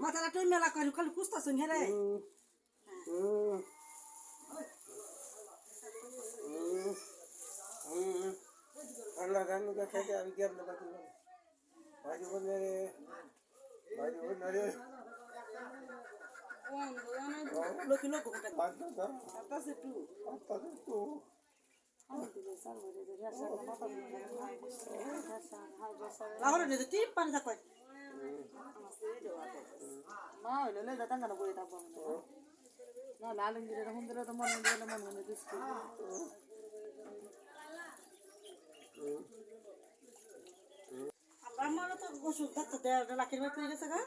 মাথাটা তুই মেলা করি খালি কুস্তা শুন হে রে আল্লাহ রানু দেখে আমি গেম না বাকি বাকি বলে বাকি বলে লোকি লোক কোটা বাকি দাও আতাছে টু আত্তা তো লাহোরে নে টিপ পানি থাক মা হইলে লে দাদা গানা বই থাকবো না লালন দিলে তখন দিলে তো মন দিলে মন মনে দিছি আমার তো ওষুধ ডাক্তার দেয়া লাখের ভাই পেয়ে গেছে গা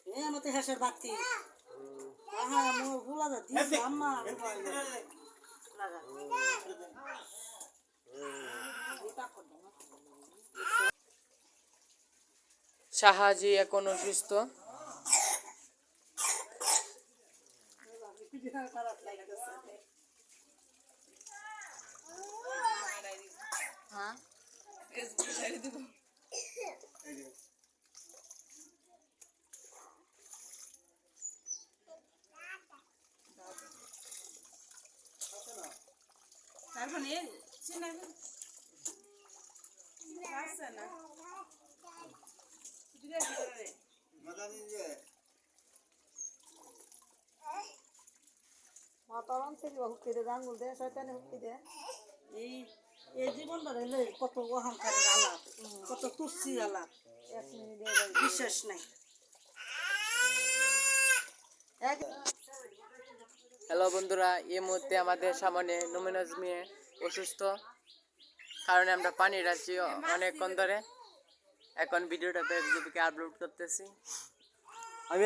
এই আমার তো হেসের বাতি হ্যাঁ মোর ভুলা যা দিস আম্মা লাগা শাহাজি এখন অসুস্থ হ্যাঁ তারপরে চিনা আসছে না দিলে রে মাদানি যে মাতারাম থেকে হুক্কি দে আঙ্গুল দে শয়তানে হুক্কি দে এই এই জীবনটা রইলে কত অহংকারের আলাপ কত তুচ্ছি আলাপ 1 মিনিট বিশ্বাস নাই হ্যালো বন্ধুরা এই মুহূর্তে আমাদের সামনে নুমিনাজ মিয়া অসুস্থ কারণে আমরা পানি রাখছি অনেকক্ষণ ধরে এখন ভিডিওটা ফেসবুকে আপলোড করতেছি আমি